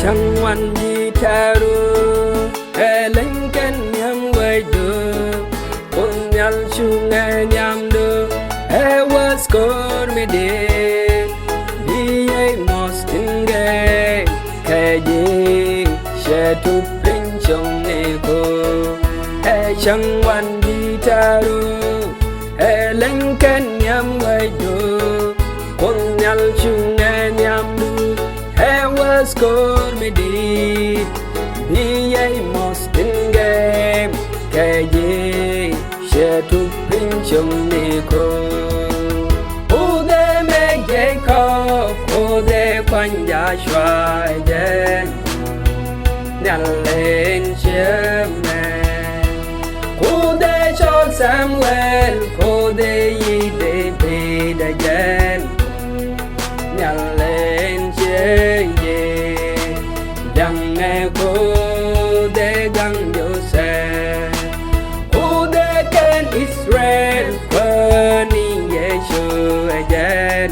chẳng ngoan gì theo đua lên kênh nhắm quay được con nhăn chu nghe nhắm được was good me đi đi ấy most in gay cái gì sẽ thu pin trong này cô chẳng ngoan gì theo đua lên kênh nhắm quay được con nhăn chu nghe nhắm được was good me did be a most in game cái gì sẽ thu pin trong đi cô ô đê mẹ ghé khó ô đê quanh giá xoài đen nhăn lên chiếc mẹ ô đê cho Samuel ô đê gì để bị đại gen nhăn lên chiếc đằng nghe cô để găng vô xe cô để kênh Israel phân đi Giê-xu again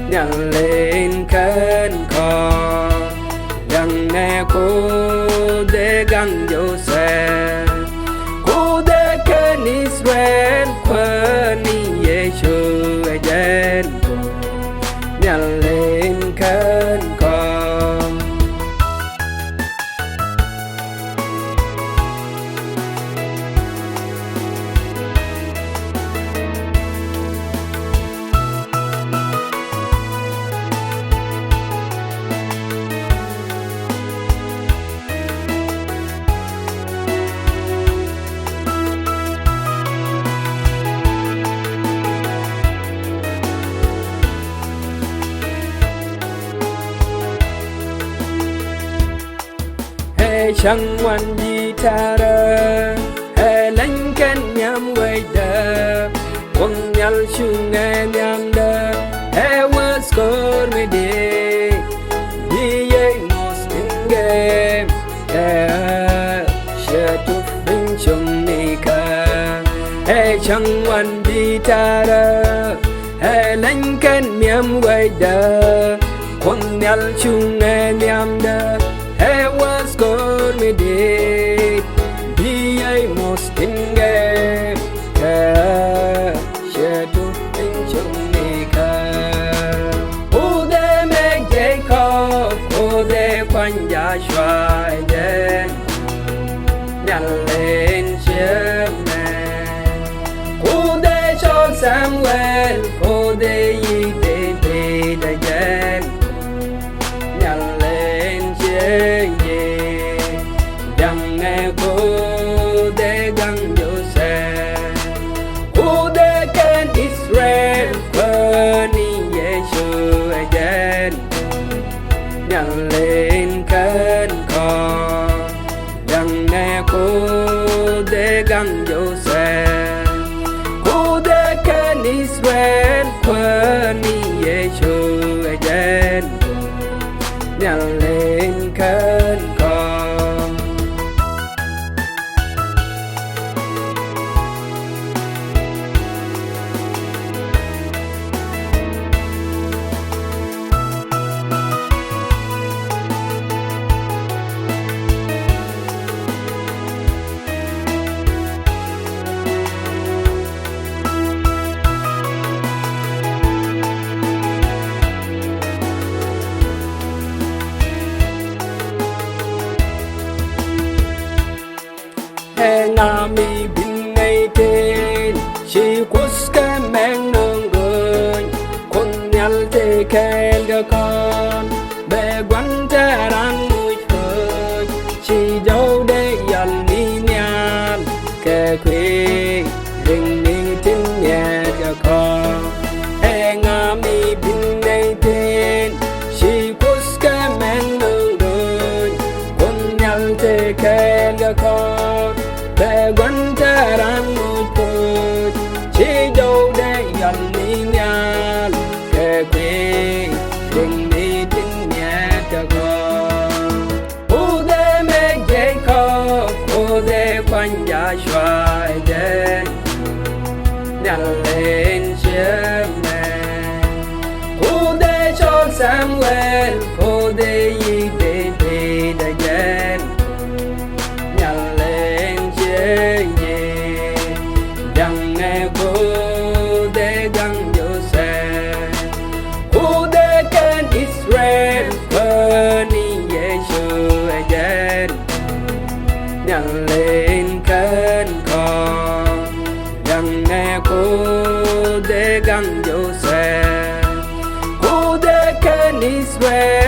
nhận lên kênh con đằng nghe cô để găng vô xe cô để kênh Israel phân đi Giê-xu again nhận lên kênh con chẳng ngoan gì ta ra lên kênh nhắm quay đờ con nhal chu nghe nhắm đờ was good me đi đi ấy most in game sẽ thu pin trong đi cả chẳng ngoan gì ta ra lên kênh nhắm quay đờ con nhal chu nghe nhắm đờ was good me did be a most in game sẽ thu pin trong đi cả ô đê mẹ ghé khó ô đê quanh giá xoài đen nhăn lên chiếc mẹ ô đê cho Samuel ô đê gì để bị đại gen nhăn lên chiếc đằng nghe cô để găng vô xe cô để kênh Israel phân đi Giê-xu again nhận lên kênh con đằng nghe cô để găng vô xe cô để kênh Israel phân đi Giê-xu again nhận lên kênh con ngà mi bin ngay tên chỉ quất cái men nương người con nhal thế khen cho con bè quanh cha đang nuôi khơi chỉ dấu để dần đi nhàn kẻ khuya đừng đi tin nhà cho con ngà mi bin ngay tên chỉ quất cái men nương người con nhal thế khen cho con bè quanh cha đang nuôi khơi chỉ dấu để dần đi nhàn kẻ khuya đừng đi tin nhà cho con ô đê mẹ ghé khó ô đê quanh giá xoài đen nhăn lên chiếc mẹ ô đê cho Samuel ô đê Israel